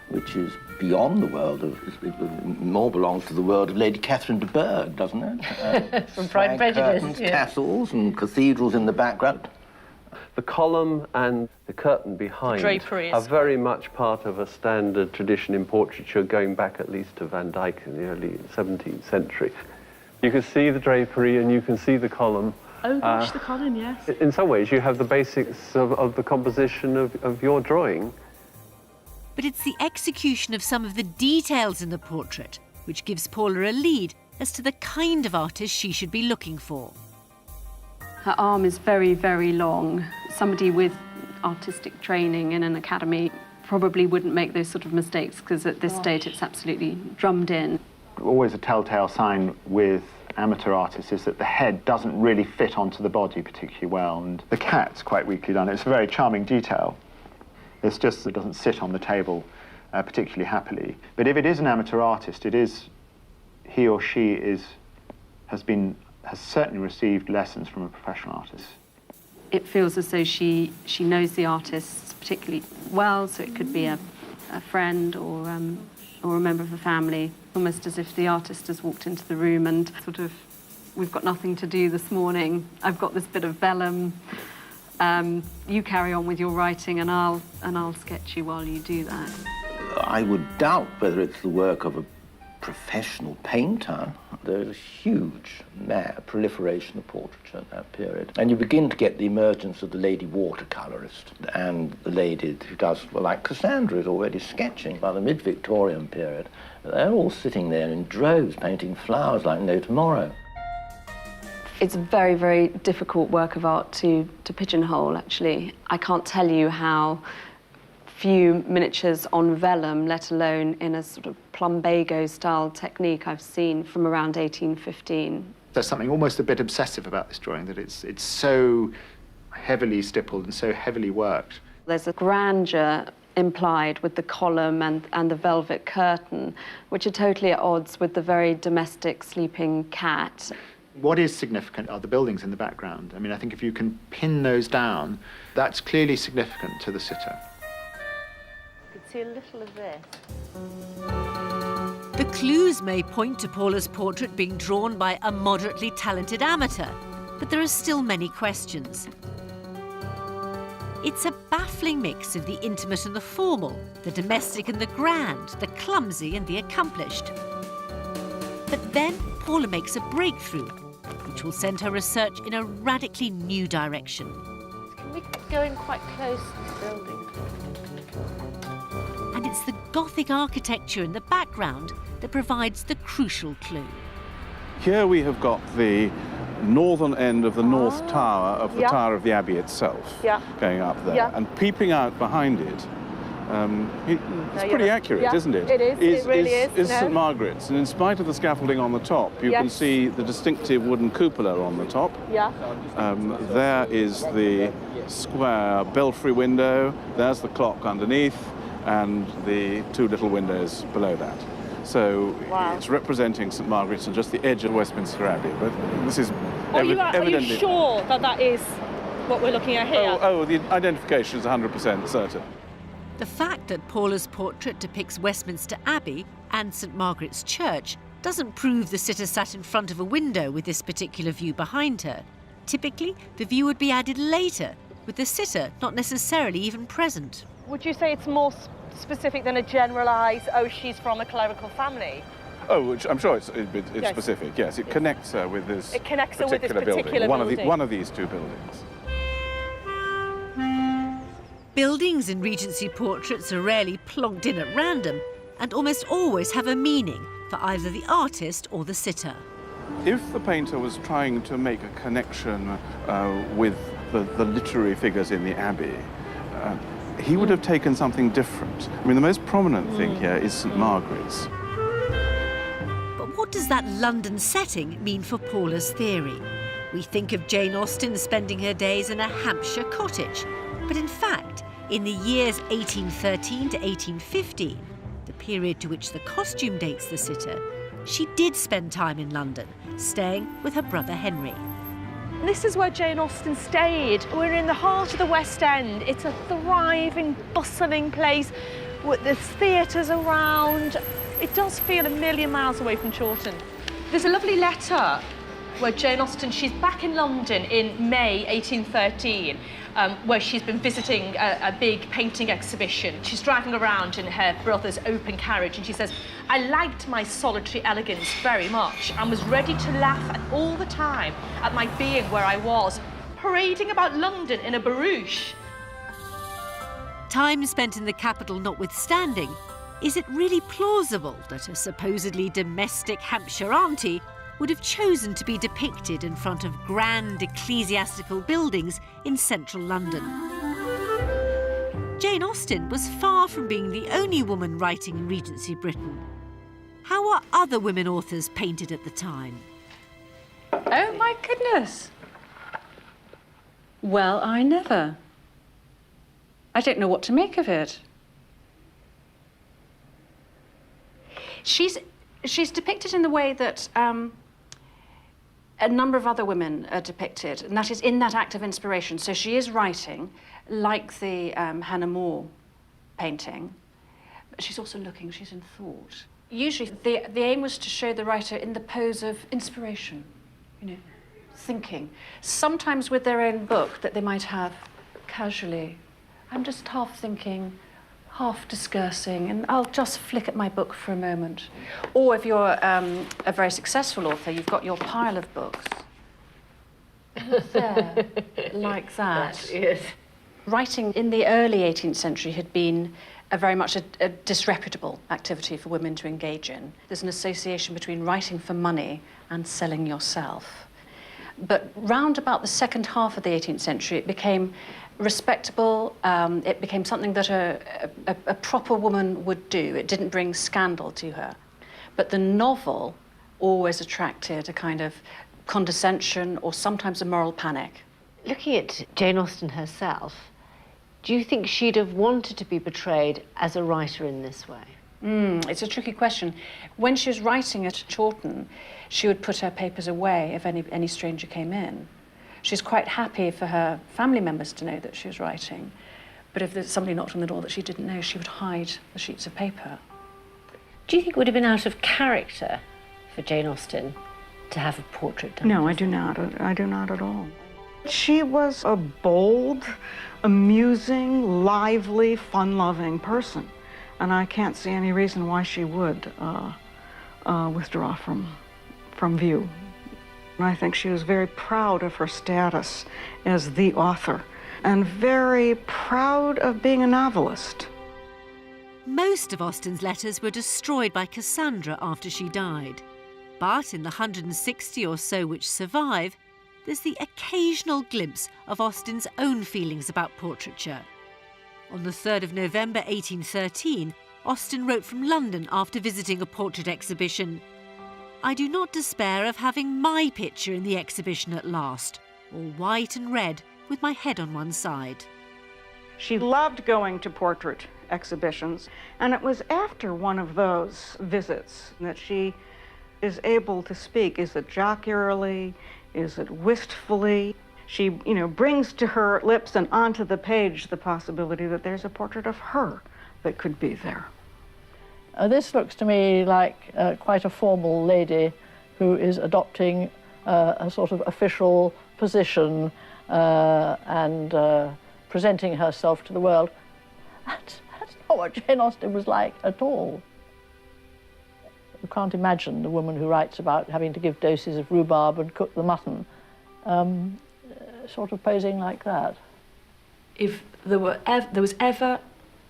Which is beyond the world of, it more belongs to the world of Lady Catherine de Bourgh, doesn't it? From Pride and Prejudice, Curtains, yeah. castles and cathedrals in the background. The column and the curtain behind drapery are is very much part of a standard tradition in portraiture going back at least to Van Dyck in the early 17th century. You can see the drapery and you can see the column. Oh gosh, the column, yes. In some ways, you have the basics of the composition of your drawing. But it's the execution of some of the details in the portrait which gives Paula a lead as to the kind of artist she should be looking for. Her arm is very, very long. Somebody with artistic training in an academy probably wouldn't make those sort of mistakes, because at this stage it's absolutely drummed in. Always a telltale sign with amateur artists is that the head doesn't really fit onto the body particularly well, and the cat's quite weakly done. It's a very charming detail. It's just that it doesn't sit on the table particularly happily. But if it is an amateur artist, it is, he or she has certainly received lessons from a professional artist. It feels as though she knows the artists particularly well, so it could be a friend or a member of the family, almost as if the artist has walked into the room and sort of, we've got nothing to do this morning, I've got this bit of vellum, you carry on with your writing and I'll sketch you while you do that. I would doubt whether it's the work of a professional painter. There's a huge proliferation of portraiture in that period. And you begin to get the emergence of the lady watercolourist and the lady who does, well, like Cassandra is already sketching by the mid-Victorian period. They're all sitting there in droves painting flowers like no tomorrow. It's a very, very difficult work of art to pigeonhole, actually. I can't tell you how few miniatures on vellum, let alone in a sort of plumbago-style technique, I've seen from around 1815. There's something almost a bit obsessive about this drawing, that it's so heavily stippled and so heavily worked. There's a grandeur implied with the column and the velvet curtain, which are totally at odds with the very domestic sleeping cat. What is significant are the buildings in the background. I mean, I think if you can pin those down, that's clearly significant to the sitter. You can see a little of this. The clues may point to Paula's portrait being drawn by a moderately talented amateur, but there are still many questions. It's a baffling mix of the intimate and the formal, the domestic and the grand, the clumsy and the accomplished. But then Paula makes a breakthrough, which will send her research in a radically new direction. Can we go in quite close to the building? And it's the Gothic architecture in the background that provides the crucial clue. Here we have got the northern end of the north tower of the Tower of the Abbey itself, going up there, and peeping out behind it. It's pretty accurate, isn't it? It is. It really is. Is St Margaret's, and in spite of the scaffolding on the top, you can see the distinctive wooden cupola on the top. There is the square belfry window. There's the clock underneath, and the two little windows below that. So it's representing St Margaret's and just the edge of Westminster Abbey. But this is evidently... Are you sure that that is what we're looking at here? Oh, the identification is 100% certain. The fact that Paula's portrait depicts Westminster Abbey and St Margaret's Church doesn't prove the sitter sat in front of a window with this particular view behind her. Typically, the view would be added later, with the sitter not necessarily even present. Would you say it's more specific than a generalised, oh, she's from a clerical family? Oh, which I'm sure it's specific, yes. It connects her with this particular building. One of these two buildings. Buildings in Regency portraits are rarely plonked in at random and almost always have a meaning for either the artist or the sitter. If the painter was trying to make a connection with the literary figures in the Abbey, he would have taken something different. I mean, the most prominent thing here is St Margaret's. But what does that London setting mean for Paula's theory? We think of Jane Austen spending her days in a Hampshire cottage, but in fact, in the years 1813 to 1815, the period to which the costume dates the sitter, she did spend time in London, staying with her brother Henry. This is where Jane Austen stayed. We're in the heart of the West End. It's a thriving, bustling place with there's theatres around. It does feel a million miles away from Chawton. There's a lovely letter where Jane Austen, she's back in London in May 1813, where she's been visiting a big painting exhibition. She's driving around in her brother's open carriage and she says, "I liked my solitary elegance very much and was ready to laugh all the time at my being where I was, parading about London in a barouche." Time spent in the capital notwithstanding, is it really plausible that a supposedly domestic Hampshire auntie would have chosen to be depicted in front of grand ecclesiastical buildings in central London? Jane Austen was far from being the only woman writing in Regency Britain. How are other women authors painted at the time? Oh, my goodness. Well, I never. I don't know what to make of it. She's depicted in the way that a number of other women are depicted, and that is in that act of inspiration. So she is writing, like the Hannah More painting, but she's also looking, she's in thought. Usually the aim was to show the writer in the pose of inspiration, you know, thinking. Sometimes with their own book that they might have casually. I'm just half thinking, half discussing, and I'll just flick at my book for a moment. Or if you're a very successful author, you've got your pile of books. There, like that. Yes. Writing in the early 18th century had been very much a disreputable activity for women to engage in. There's an association between writing for money and selling yourself. But round about the second half of the 18th century, it became respectable. It became something that a proper woman would do. It didn't bring scandal to her. But the novel always attracted a kind of condescension or sometimes a moral panic. Looking at Jane Austen herself, do you think she'd have wanted to be portrayed as a writer in this way? It's a tricky question. When she was writing at Chawton, she would put her papers away if any stranger came in. She's quite happy for her family members to know that she was writing, but if there's somebody knocked on the door that she didn't know, she would hide the sheets of paper. Do you think it would have been out of character for Jane Austen to have a portrait done? No, I do not. I do not at all. She was a bold, amusing, lively, fun-loving person, and I can't see any reason why she would withdraw from view. I think she was very proud of her status as the author and very proud of being a novelist. Most of Austen's letters were destroyed by Cassandra after she died. But in the 160 or so which survive, there's the occasional glimpse of Austen's own feelings about portraiture. On the 3rd of November 1813, Austen wrote from London after visiting a portrait exhibition, "I do not despair of having my picture in the exhibition at last, all white and red, with my head on one side." She loved going to portrait exhibitions, and it was after one of those visits that she is able to speak. Is it jocularly? Is it wistfully? She, brings to her lips and onto the page the possibility that there's a portrait of her that could be there. This looks to me like quite a formal lady who is adopting a sort of official position and presenting herself to the world. That's not what Jane Austen was like at all. You can't imagine the woman who writes about having to give doses of rhubarb and cook the mutton sort of posing like that. If there was ever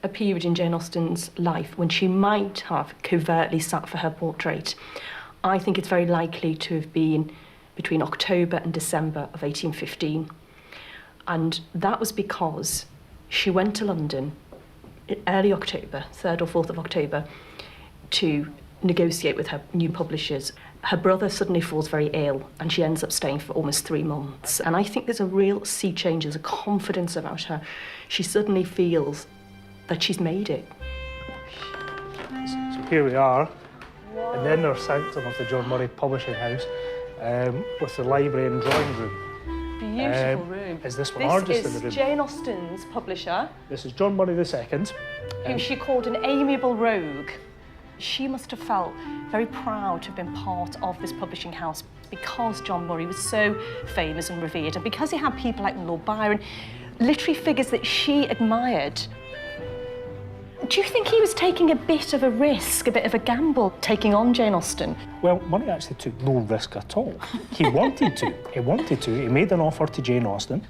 a period in Jane Austen's life when she might have covertly sat for her portrait, I think it's very likely to have been between October and December of 1815. And that was because she went to London in early October, 3rd or 4th of October, to negotiate with her new publishers. Her brother suddenly falls very ill and she ends up staying for almost 3 months. And I think there's a real sea change, there's a confidence about her. She suddenly feels that she's made it. So here we are, in the inner sanctum of the John Murray Publishing House, with the library and drawing room. Beautiful room. Is this one or just in the This room? is Jane Austen's publisher. This is John Murray II. Who she called an amiable rogue. She must have felt very proud to have been part of this publishing house because John Murray was so famous and revered, and because he had people like Lord Byron, literary figures that she admired. Do you think he was taking a bit of a risk, a bit of a gamble, taking on Jane Austen? Well, Murray actually took no risk at all. He wanted to. He wanted to. He made an offer to Jane Austen.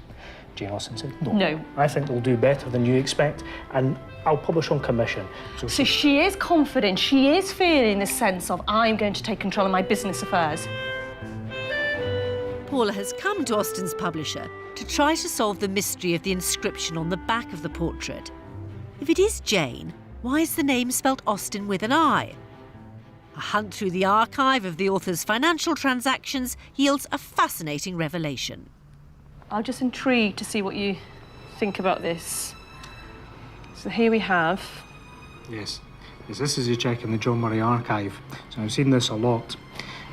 Jane Austen said, no. No. I think they'll do better than you expect, and I'll publish on commission. So she is confident, she is feeling this sense of, I'm going to take control of my business affairs. Paula has come to Austen's publisher to try to solve the mystery of the inscription on the back of the portrait. If it is Jane, why is the name spelt Austen with an I? A hunt through the archive of the author's financial transactions yields a fascinating revelation. I'm just intrigued to see what you think about this. So here we have... Yes. This is a check in the John Murray archive. So I've seen this a lot.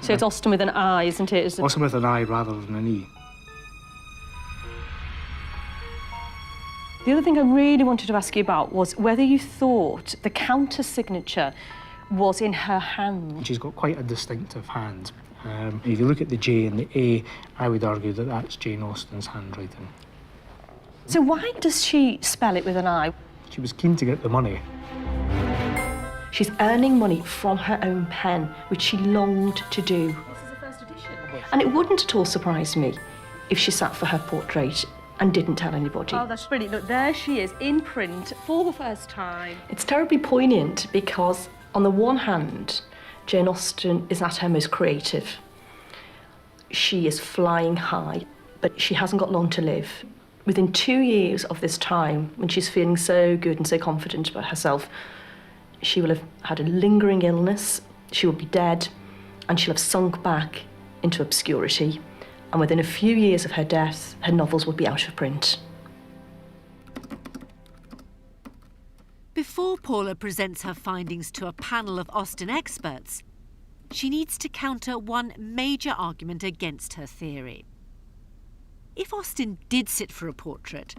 So it's Austen with an I, isn't it? Austen with an I rather than an E. The other thing I really wanted to ask you about was whether you thought the counter signature was in her hand. She's got quite a distinctive hand. If you look at the J and the A, I would argue that that's Jane Austen's handwriting. So why does she spell it with an I? She was keen to get the money. She's earning money from her own pen, which she longed to do. This is the first edition. And it wouldn't at all surprise me if she sat for her portrait and didn't tell anybody. Oh, that's brilliant. Look, there she is, in print, for the first time. It's terribly poignant because, on the one hand, Jane Austen is at her most creative. She is flying high, but she hasn't got long to live. Within 2 years of this time, when she's feeling so good and so confident about herself, she will have had a lingering illness, she will be dead, and she'll have sunk back into obscurity. And within a few years of her death, her novels will be out of print. Before Paula presents her findings to a panel of Austen experts, she needs to counter one major argument against her theory. If Austen did sit for a portrait,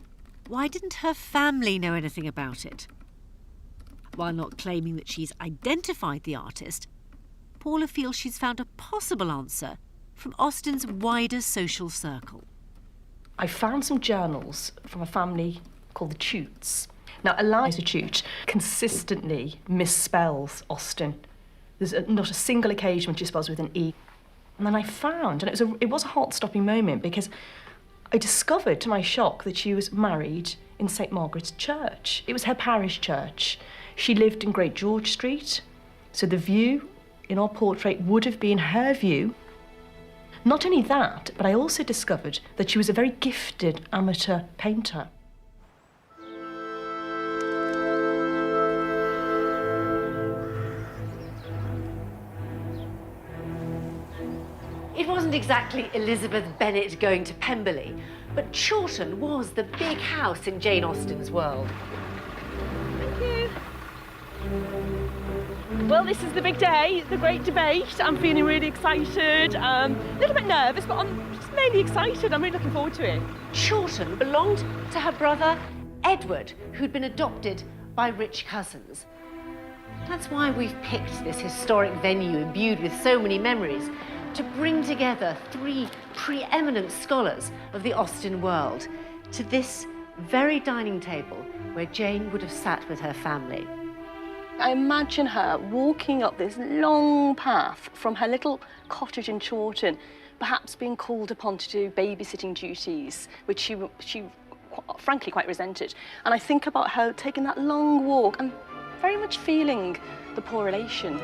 why didn't her family know anything about it? While not claiming that she's identified the artist, Paula feels she's found a possible answer from Austen's wider social circle. I found some journals from a family called the Tutes. Now, Eliza Tute consistently misspells Austen. There's not a single occasion when she spells with an E. And then I found, and it was a heart-stopping moment, because I discovered, to my shock, that she was married in St Margaret's Church. It was her parish church. She lived in Great George Street, so the view in our portrait would have been her view. Not only that, but I also discovered that she was a very gifted amateur painter. It wasn't exactly Elizabeth Bennet going to Pemberley, but Chawton was the big house in Jane Austen's world. Thank you. Well, this is the big day, the great debate. I'm feeling really excited, a little bit nervous, but I'm just mainly excited. I'm really looking forward to it. Chawton belonged to her brother Edward, who'd been adopted by rich cousins. That's why we've picked this historic venue imbued with so many memories, to bring together 3 preeminent scholars of the Austen world to this very dining table where Jane would have sat with her family. I imagine her walking up this long path from her little cottage in Chawton, perhaps being called upon to do babysitting duties, which she frankly quite resented. And I think about her taking that long walk and very much feeling the poor relation.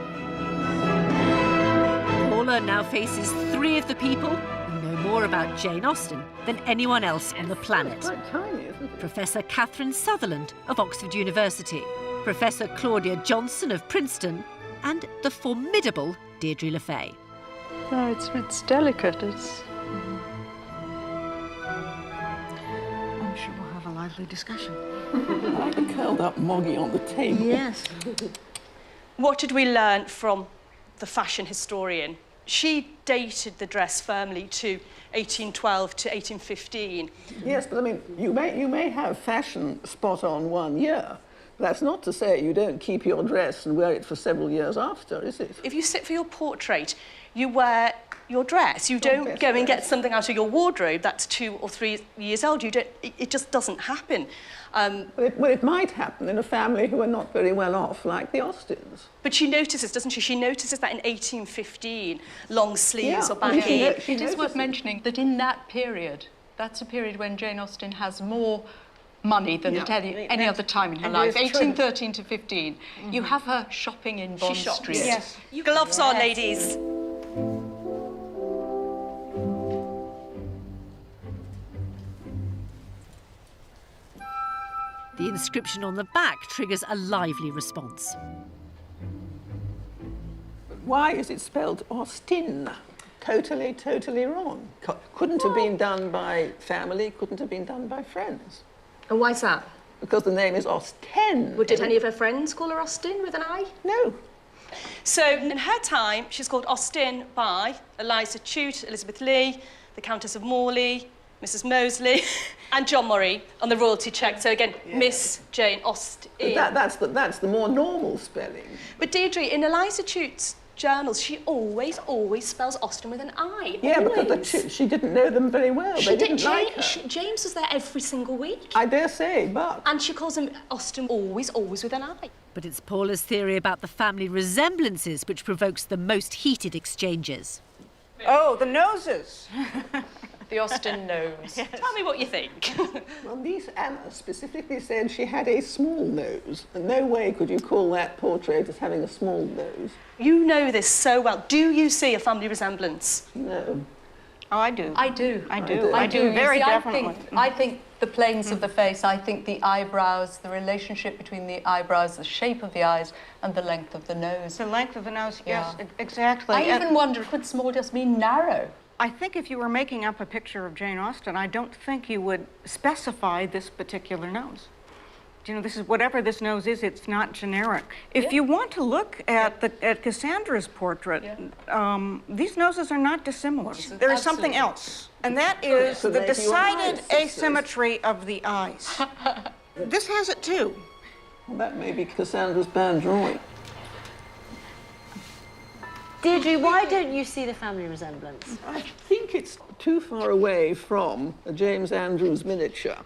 Paula now faces 3 of the people who know more about Jane Austen than anyone else on the planet. It's quite tiny, isn't it? Professor Catherine Sutherland of Oxford University, Professor Claudia Johnson of Princeton, and the formidable Deirdre Le Fay. No, it's delicate. It's. I'm sure we'll have a lively discussion. Like a curled up moggy on the table. Yes. What did we learn from the fashion historian? She dated the dress firmly to 1812 to 1815. Yes, but I mean, you may have fashion spot on 1 year. That's not to say you don't keep your dress and wear it for several years after, is it? If you sit for your portrait, you wear your dress. You don't go and get something out of your wardrobe that's 2 or 3 years old. You don't. It just doesn't happen. Well, it might happen in a family who are not very well off, like the Austens. But she notices, doesn't she? She notices that in 1815, long sleeves or back It is worth mentioning that in that period, that's a period when Jane Austen has more money than at any other time in her life. 1813 to 15. You have her shopping in Bond Street. Yes. Gloves on, ladies. The inscription on the back triggers a lively response. Why is it spelled Austen? Totally, totally wrong. Couldn't have been done by family, couldn't have been done by friends. And why's that? Because the name is Austen. Well, did any of her friends call her Austen with an I? No. So in her time, she's called Austen by Eliza Chute, Elizabeth Lee, the Countess of Morley, Mrs. Mosley, and John Murray on the royalty check. So again, Miss Jane Austen. But that's the more normal spelling. But Deirdre, in Eliza Chute's journals, she always spells Austen with an I. Yeah, always. because she didn't know them very well. They didn't like her. James was there every single week. I dare say, but... And she calls him Austen always with an I. But it's Paula's theory about the family resemblances which provokes the most heated exchanges. Oh, the noses. The Austen nose. Yes. Tell me what you think. Well, Niece Anna specifically said she had a small nose, and no way could you call that portrait as having a small nose. You know this so well. Do you see a family resemblance? No. Oh, I do. I do. I do very definitely. I think the planes of the face, I think the eyebrows, the relationship between the eyebrows, the shape of the eyes, and the length of the nose. The length of the nose, yes, exactly. I even wonder, could small just mean narrow? I think if you were making up a picture of Jane Austen, I don't think you would specify this particular nose. You know, this is whatever this nose is, it's not generic. If you want to look at Cassandra's portrait, these noses are not dissimilar. There is something else, and that is the decided asymmetry of the eyes. This has it too. Well, that may be Cassandra's bad drawing. Deirdre, why don't you see the family resemblance? I think it's too far away from a James Andrews miniature.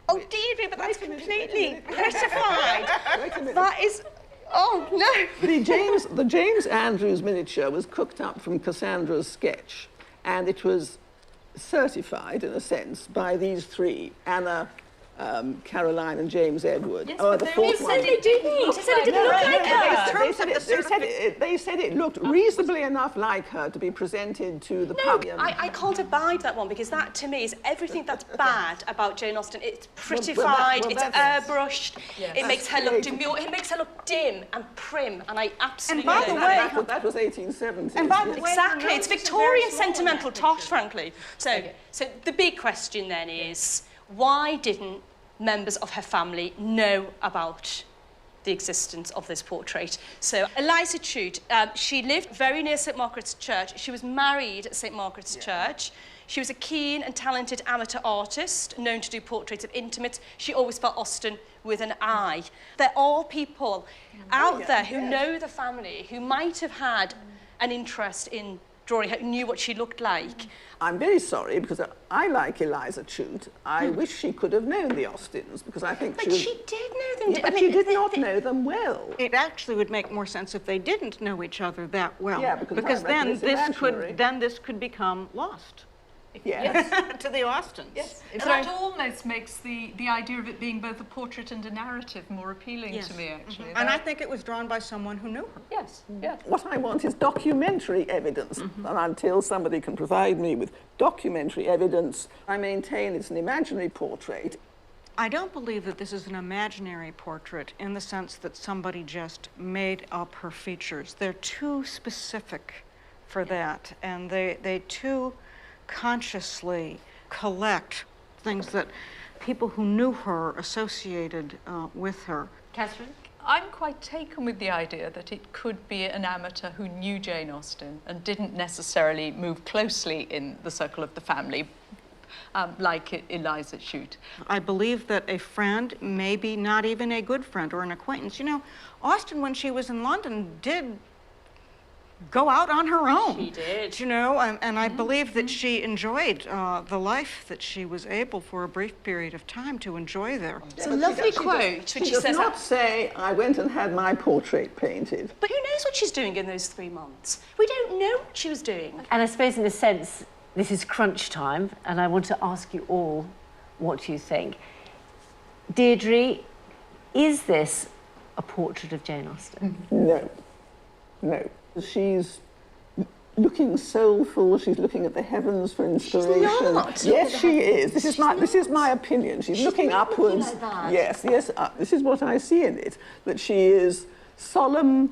Oh, Deirdre, but that's completely crucified. That is... Oh, no. The James Andrews miniature was cooked up from Cassandra's sketch, and it was certified, in a sense, by these three, Anna, Caroline and James Edward. Yes, but the fourth one. they didn't. They said it didn't look like her. They said it looked reasonably enough like her to be presented to the public. I can't abide that one, because that, to me, is everything that's bad about Jane Austen. It's prettified, it's airbrushed, it makes her look demure, it makes her look dim and prim, and I absolutely And by the way, that was 1870. And by the way, exactly, it's Victorian sentimental tosh, frankly. So the big question then is, why didn't members of her family know about the existence of this portrait? So Eliza Chute, she lived very near St Margaret's Church. She was married at St Margaret's Church. She was a keen and talented amateur artist, known to do portraits of intimates. She always spelled Austen with an I. There are people out there who know the family, who might have had an interest in drawing her, knew what she looked like. I'm very sorry, because I like Eliza Chute. I wish she could have known the Austens, because I think she did know them. Yeah, but she did not know them well. It actually would make more sense if they didn't know each other that well. Yeah, because then this could become lost. Yes. To the Austens. Yes. That almost makes the idea of it being both a portrait and a narrative more appealing to me, actually. And I think it was drawn by someone who knew her. Yes, yes. What I want is documentary evidence. And until somebody can provide me with documentary evidence, I maintain it's an imaginary portrait. I don't believe that this is an imaginary portrait in the sense that somebody just made up her features. They're too specific for that, and they too consciously collect things that people who knew her associated with her. Catherine? I'm quite taken with the idea that it could be an amateur who knew Jane Austen and didn't necessarily move closely in the circle of the family, like Eliza Shute. I believe that a friend, maybe not even a good friend or an acquaintance. You know, Austen, when she was in London, did go out on her own. She did. You know, and I believe that she enjoyed the life that she was able for a brief period of time to enjoy there. It's a lovely quote. She does not say, I went and had my portrait painted. But who knows what she's doing in those 3 months? We don't know what she was doing. And I suppose in a sense, this is crunch time, and I want to ask you all what you think. Deirdre, is this a portrait of Jane Austen? No, no. She's looking soulful. She's looking at the heavens for inspiration. She's not. Yes, she is. This is my opinion. She's looking upwards. Like that. Yes, yes. This is what I see in it. That she is solemn,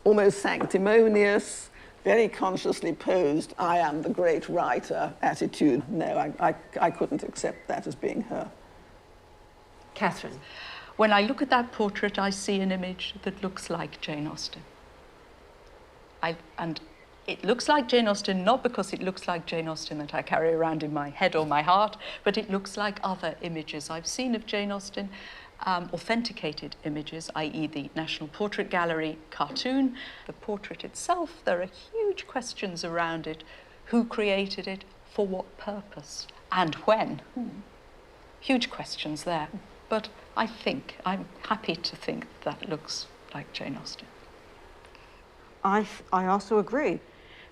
almost sanctimonious, very consciously posed. I am the great writer attitude. No, I couldn't accept that as being her. Catherine? When I look at that portrait, I see an image that looks like Jane Austen. And it looks like Jane Austen, not because it looks like Jane Austen that I carry around in my head or my heart, but it looks like other images I've seen of Jane Austen, authenticated images, i.e. the National Portrait Gallery cartoon. The portrait itself, there are huge questions around it. Who created it? For what purpose? And when? Huge questions there. But I'm happy to think that looks like Jane Austen. I also agree.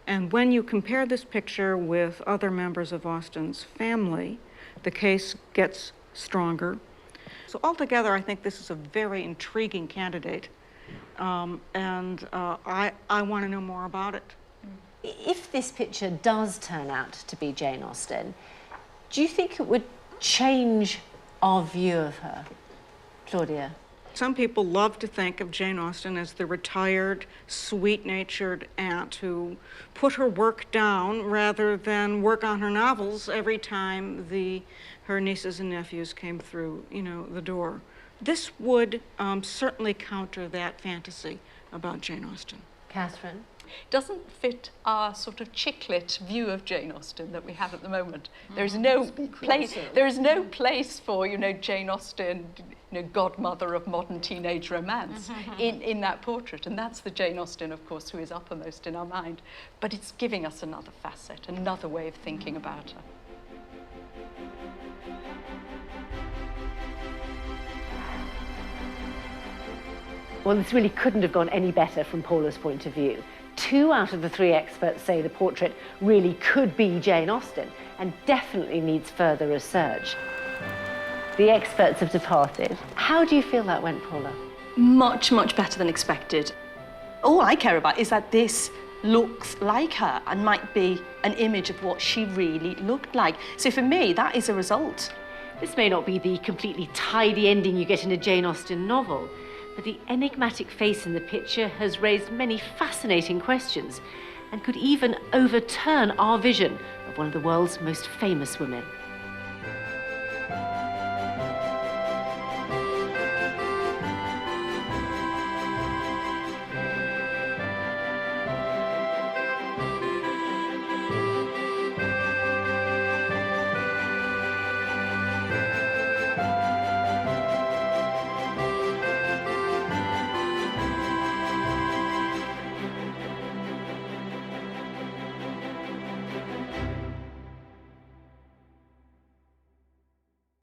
And when you compare this picture with other members of Austen's family, the case gets stronger. So altogether, I think this is a very intriguing candidate, and I want to know more about it. If this picture does turn out to be Jane Austen, do you think it would change our view of her? Claudia? Some people love to think of Jane Austen as the retired, sweet-natured aunt who put her work down rather than work on her novels every time her nieces and nephews came through, the door. This would certainly counter that fantasy about Jane Austen. Catherine? Doesn't fit our sort of chick-lit view of Jane Austen that we have at the moment. There is no place for, Jane Austen, godmother of modern teenage romance in that portrait. And that's the Jane Austen, of course, who is uppermost in our mind. But it's giving us another facet, another way of thinking about her. Well, this really couldn't have gone any better from Paula's point of view. 2 out of the 3 experts say the portrait really could be Jane Austen and definitely needs further research. The experts have departed. How do you feel that went, Paula? Much, much better than expected. All I care about is that this looks like her and might be an image of what she really looked like. So for me, that is a result. This may not be the completely tidy ending you get in a Jane Austen novel, but the enigmatic face in the picture has raised many fascinating questions and could even overturn our vision of one of the world's most famous women.